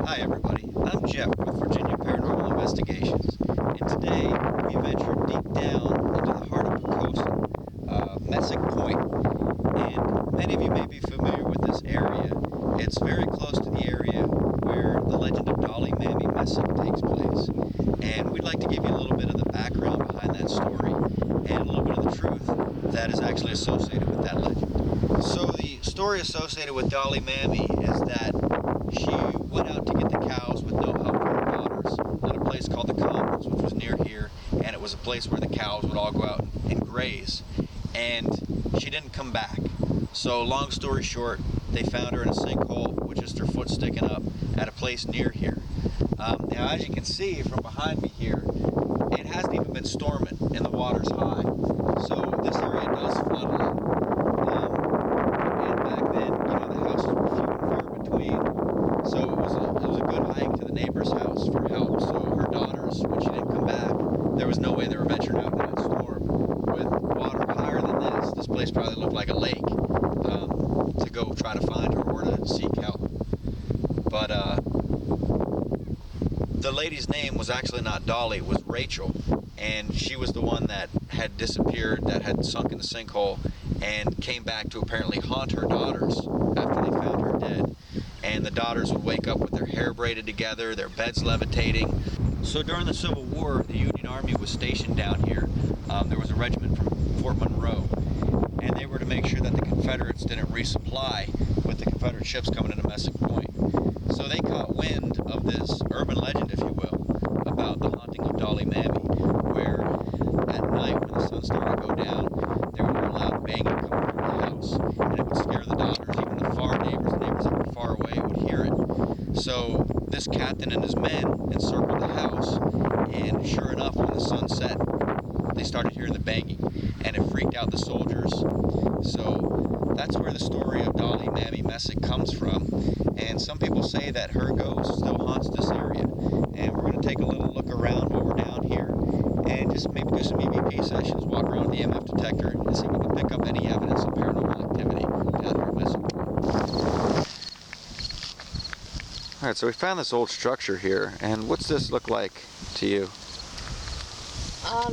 Hi everybody, I'm Jeff with Virginia Paranormal Investigations, and today we ventured deep down into the heart of Poquoson, Messick Point, and many of you may be familiar with this area. It's very close to the area where the legend of Dolly Mammy Messick takes place, and we'd like to give you a little bit of the background behind that story and a little bit of the truth that is actually associated with that legend. So the story associated with Dolly Mammy is that she went out to get the cows with no help from her daughters at a place called the Commons, which was near here, and it was a place where the cows would all go out and graze, and she didn't come back. So long story short, they found her in a sinkhole with just her foot sticking up at a place near here. Now as you can see from behind me here, it hasn't even been storming and the water's high, so this area does flood a lot. And back then, the houses were few and far between. So it was a good hike to the neighbor's house for help. So her daughters, when she didn't come back, there was no way they were venturing out in that storm with water higher than this. This place probably looked like a lake, to go try to find her or to seek help. But the lady's name was actually not Dolly, it was Rachel, and she was the one that had disappeared, that had sunk in the sinkhole, and came back to apparently haunt her daughters after they found her dead. And the daughters would wake up with their hair braided together, their beds levitating. So during the Civil War, the Union Army was stationed down here. There was a regiment from Fort Monroe, and they were to make sure that the Confederates didn't resupply with the Confederate ships coming into Messick Point. So they caught wind of this urban legend, if you will, about the haunting of Dolly Mammy, where at night when the sun started to go down, they would hear loud banging coming from the house, and it would scare the daughters. Even the far neighbors, the neighbors that were far away, would hear it. So this captain and his men encircled the house, and sure enough, when the sun set, they started hearing the banging, and it freaked out the soldiers. So that's where the story of Dolly Mammy Messick comes from, and some people say that her ghost still haunts this area. And we're going to take a little look around while we're down here, and just maybe do some EVP sessions, walk around with the EMF detector, and see if we can pick up any evidence of paranormal activity down here in Messick. Alright, so we found this old structure here, and what's this look like to you?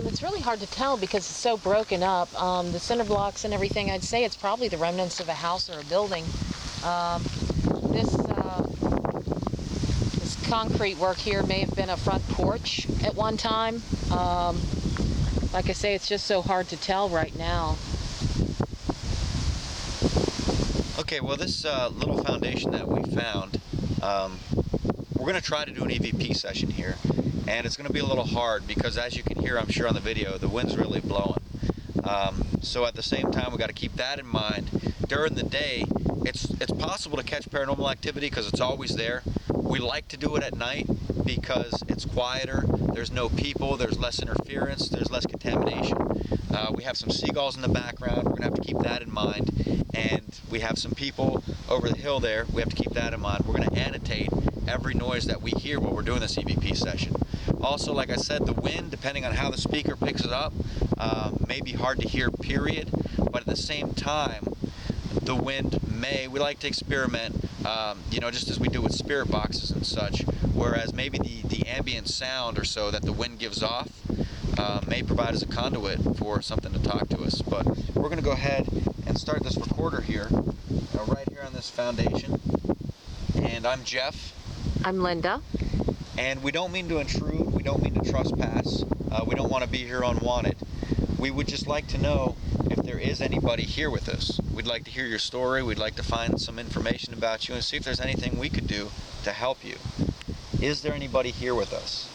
It's really hard to tell because it's so broken up. The cinder blocks and everything, I'd say it's probably the remnants of a house or a building. This concrete work here may have been a front porch at one time. Like I say, it's just so hard to tell right now. Okay, well this little foundation that we found, we're going to try to do an EVP session here, and it's going to be a little hard because, as you can hear, I'm sure on the video, the wind's really blowing. So at the same time, we got to keep that in mind. During the day, it's possible to catch paranormal activity because it's always there. We like to do it at night because it's quieter, there's no people, there's less interference, there's less contamination. We have some seagulls in the background, we're going to have to keep that in mind, and we have some people over the hill there, we have to keep that in mind. We're going to annotate every noise that we hear while we're doing this EVP session. Also, like I said, the wind, depending on how the speaker picks it up, may be hard to hear, period, but at the same time, the wind we like to experiment, just as we do with spirit boxes and such, whereas maybe the ambient sound or so that the wind gives off may provide as a conduit for something to talk to us. But we're going to go ahead and start this recorder here, right here on this foundation. And I'm Jeff. I'm Linda. And we don't mean to intrude, we don't mean to trespass, we don't want to be here unwanted. We would just like to know if there is anybody here with us. We'd like to hear your story, we'd like to find some information about you and see if there's anything we could do to help you. Is there anybody here with us?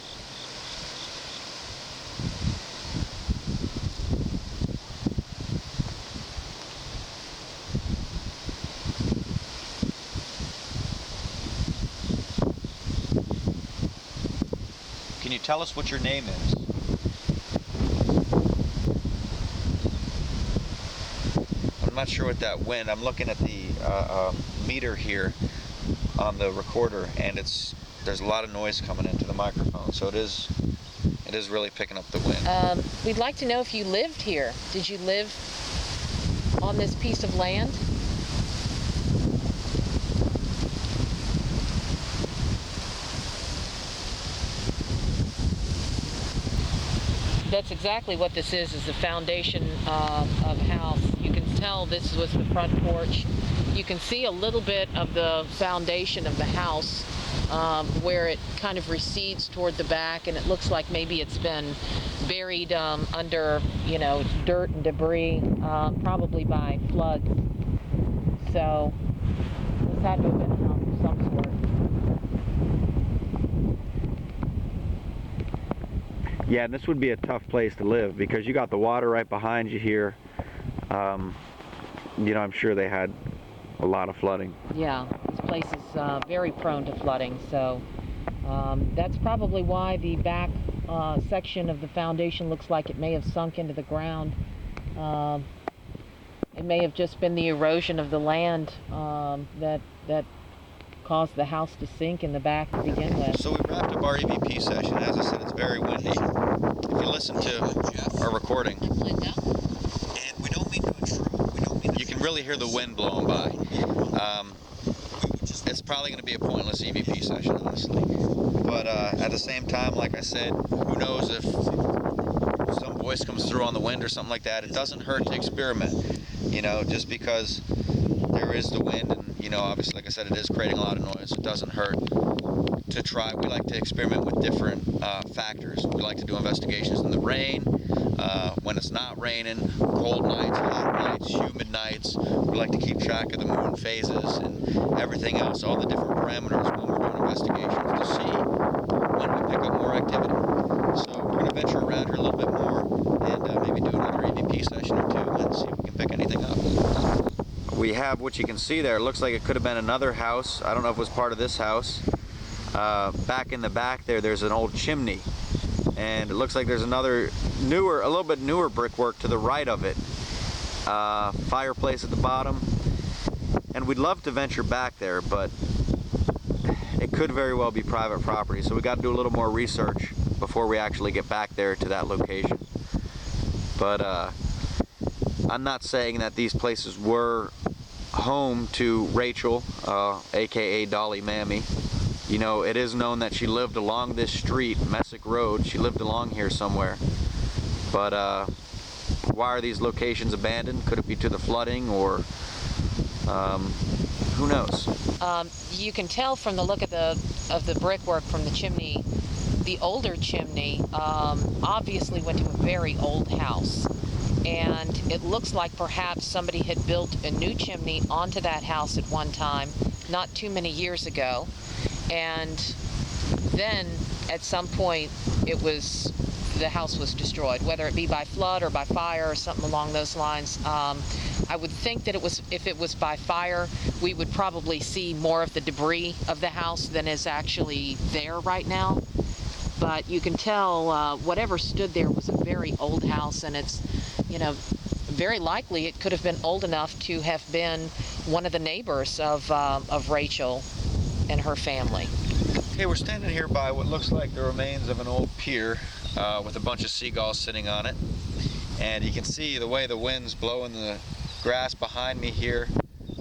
Can you tell us what your name is? I'm not sure what that wind. I'm looking at the meter here on the recorder, and there's a lot of noise coming into the microphone, so it is really picking up the wind. We'd like to know if you lived here. Did you live on this piece of land? that's exactly what this is the foundation of a house. You can tell this was the front porch. You can see a little bit of the foundation of the house where it kind of recedes toward the back, and it looks like maybe it's been buried under, dirt and debris, probably by floods. So this had to have been a house of some sort. Yeah, and this would be a tough place to live because you got the water right behind you here. I'm sure they had a lot of flooding. Yeah, this place is very prone to flooding, so that's probably why the back section of the foundation looks like it may have sunk into the ground. It may have just been the erosion of the land that caused the house to sink in the back to begin with. So we wrapped up our EVP session. As I said, it's very windy. If you listen to our recording, and we don't mean to intrude, you can really hear the wind blowing by. It's probably going to be a pointless EVP session, honestly. But at the same time, like I said, who knows if some voice comes through on the wind or something like that. It doesn't hurt to experiment, just because there is the wind and, obviously, like I said, it is creating a lot of noise. It doesn't hurt to try. We like to experiment with different factors. We like to do investigations in the rain, when it's not raining, cold nights, hot nights, humid nights. We like to keep track of the moon phases and everything else, all the different parameters when we're doing investigations to see when we pick up more activity. So we're going to venture around here a little bit more and maybe do another EVP session or two and see if we can pick anything up. We have what you can see there. It looks like it could have been another house. I don't know if it was part of this house. Back in the back there's an old chimney, and it looks like there's another a little bit newer brickwork to the right of it. Fireplace at the bottom, and we'd love to venture back there, but it could very well be private property, so we got to do a little more research before we actually get back there to that location. But I'm not saying that these places were home to Rachel, aka Dolly Mammy. It is known that she lived along this street, Messick Road. She lived along here somewhere. But why are these locations abandoned? Could it be to the flooding, or who knows? You can tell from the look of the brickwork from the chimney. The older chimney obviously went to a very old house, and it looks like perhaps somebody had built a new chimney onto that house at one time, not too many years ago, and then at some point the house was destroyed, whether it be by flood or by fire or something along those lines. I would think that if it was by fire, we would probably see more of the debris of the house than is actually there right now. But you can tell whatever stood there was a very old house, and it's, very likely it could have been old enough to have been one of the neighbors of Rachel and her family. Okay, we're standing here by what looks like the remains of an old pier with a bunch of seagulls sitting on it. And you can see the way the wind's blowing the grass behind me here.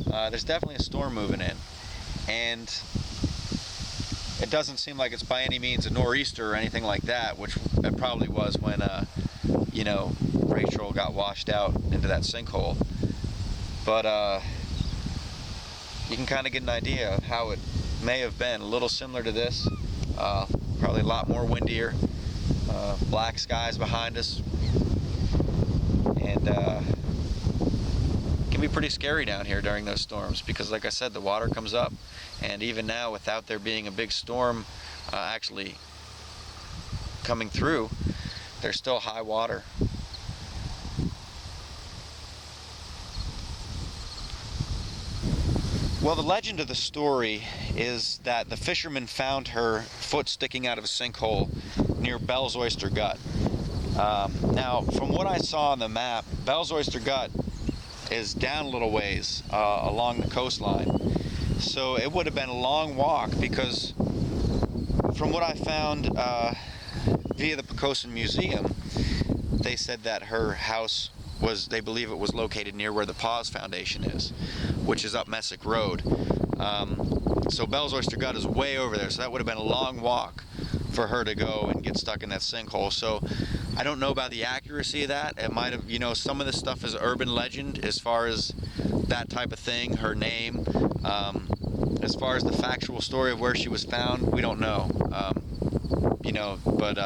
There's definitely a storm moving in. And it doesn't seem like it's by any means a nor'easter or anything like that, which it probably was when, Rachel got washed out into that sinkhole. But you can kind of get an idea of how it may have been. A little similar to this, probably a lot more windier. Black skies behind us, and it can be pretty scary down here during those storms because, like I said, the water comes up, and even now, without there being a big storm actually coming through, there's still high water. Well, the legend of the story is that the fisherman found her foot sticking out of a sinkhole near Bell's Oyster Gut. Now, from what I saw on the map, Bell's Oyster Gut is down a little ways along the coastline. So it would have been a long walk because from what I found via the Poquoson Museum, they said that her house they believe it was located near where the Paws Foundation is, which is up Messick Road. So Bell's Oyster Gut is way over there, so that would have been a long walk for her to go and get stuck in that sinkhole. So I don't know about the accuracy of that. It might have, some of this stuff is urban legend as far as that type of thing, her name. As far as the factual story of where she was found, we don't know. But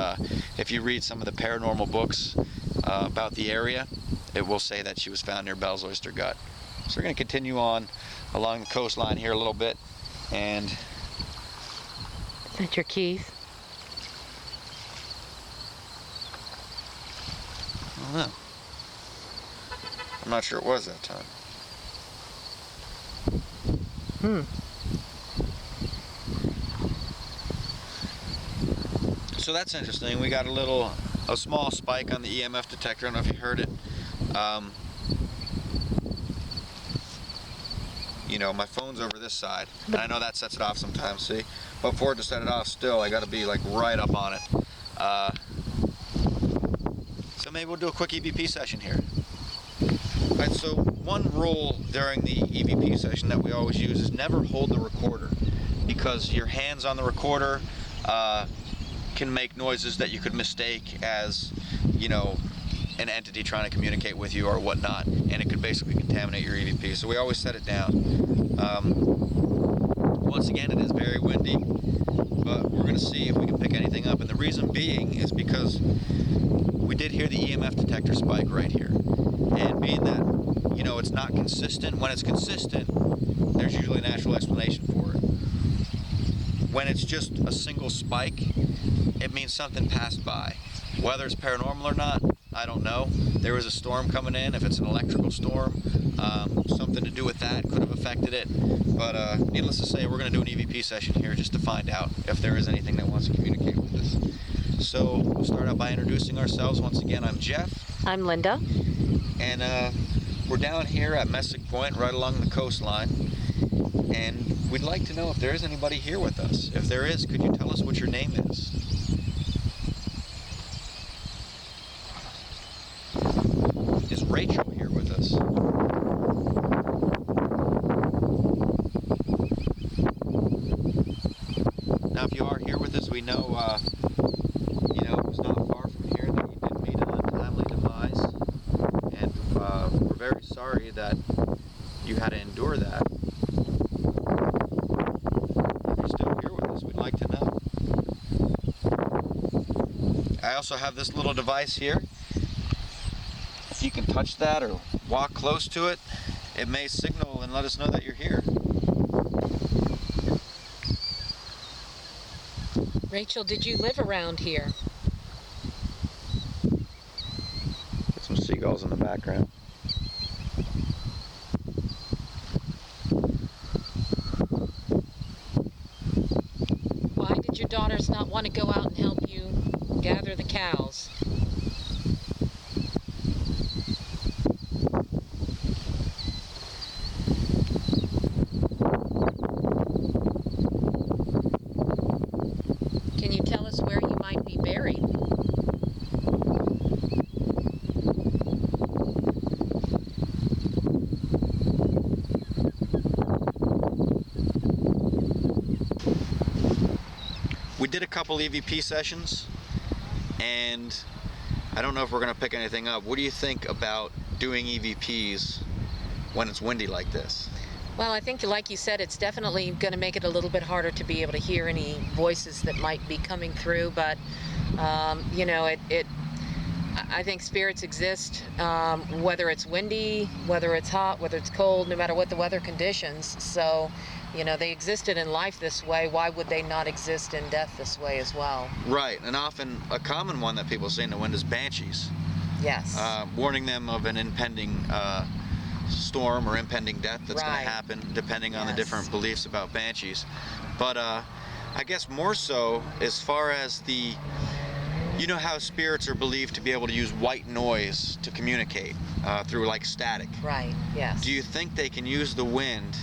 if you read some of the paranormal books about the area, it will say that she was found near Bell's Oyster Gut. So we're going to continue on along the coastline here a little bit, and Is that your keys? I don't know. I'm not sure it was that time. So that's interesting. We got a small spike on the EMF detector. I don't know if you heard it. My phone's over this side, and I know that sets it off sometimes, see? But for it to set it off still, I gotta be like right up on it. So maybe we'll do a quick EVP session here. Alright, so one rule during the EVP session that we always use is never hold the recorder, because your hands on the recorder can make noises that you could mistake as, an entity trying to communicate with you or whatnot, and it could basically contaminate your EVP. So we always set it down. Once again, it is very windy, but we're going to see if we can pick anything up. And the reason being is because we did hear the EMF detector spike right here. And being that, it's not consistent, when it's consistent, there's usually a natural explanation for it. When it's just a single spike, it means something passed by. Whether it's paranormal or not, I don't know. There was a storm coming in. If it's an electrical storm, something to do with that could have affected it. But needless to say, we're going to do an EVP session here just to find out if there is anything that wants to communicate with us. So we'll start out by introducing ourselves. Once again, I'm Jeff. I'm Linda. And we're down here at Messick Point, right along the coastline. And we'd like to know if there is anybody here with us. If there is, could you tell us what your name is? Is Rachel here with us? Now, if you are here with us, we know, it was not far from here that you did meet an untimely demise, and we're very sorry that you had to endure that. If you're still here with us, we'd like to know. I also have this little device here. If you can touch that or walk close to it, it may signal and let us know that you're here. Rachel, did you live around here? Get some seagulls in the background. Why did your daughters not want to go out and help you gather the cows? Can you tell us where you might be buried? We did a couple EVP sessions, and I don't know if we're going to pick anything up. What do you think about doing EVPs when it's windy like this? Well, I think, like you said, it's definitely going to make it a little bit harder to be able to hear any voices that might be coming through. But, I think spirits exist, whether it's windy, whether it's hot, whether it's cold, no matter what the weather conditions. So, they existed in life this way. Why would they not exist in death this way as well? Right, and often a common one that people see in the wind is banshees. Yes. Warning them of an impending storm or impending death that's going Right. to happen, depending on the Yes. different beliefs about banshees. But I guess more so as far as how spirits are believed to be able to use white noise to communicate through like static. Right, yes. Do you think they can use the wind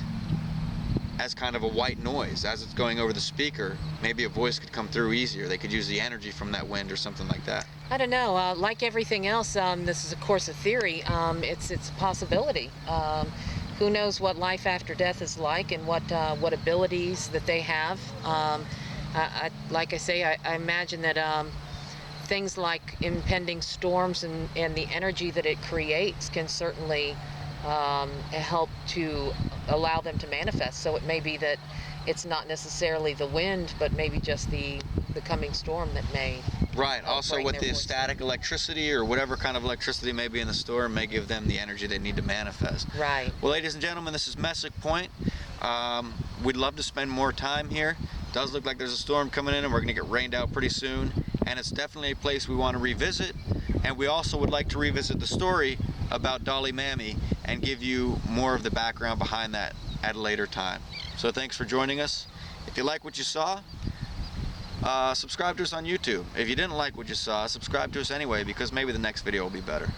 as kind of a white noise as it's going over the speaker? Maybe a voice could come through easier. They could use the energy from that wind or something like that. I don't know. Like everything else, this is, of course, a theory. It's a possibility. Who knows what life after death is like and what abilities that they have. Like I say, I imagine that things like impending storms and the energy that it creates can certainly help to allow them to manifest. So it may be that it's not necessarily the wind, but maybe just the coming storm that may. Right. Also, bring with their the voice static electricity or whatever kind of electricity may be in the storm, may give them the energy they need to manifest. Right. Well, ladies and gentlemen, this is Messick Point. We'd love to spend more time here. It does look like there's a storm coming in, and we're going to get rained out pretty soon. And it's definitely a place we want to revisit. And we also would like to revisit the story about Dolly Mammy and give you more of the background behind that at a later time. So thanks for joining us. If you like what you saw, subscribe to us on YouTube. If you didn't like what you saw, subscribe to us anyway, because maybe the next video will be better.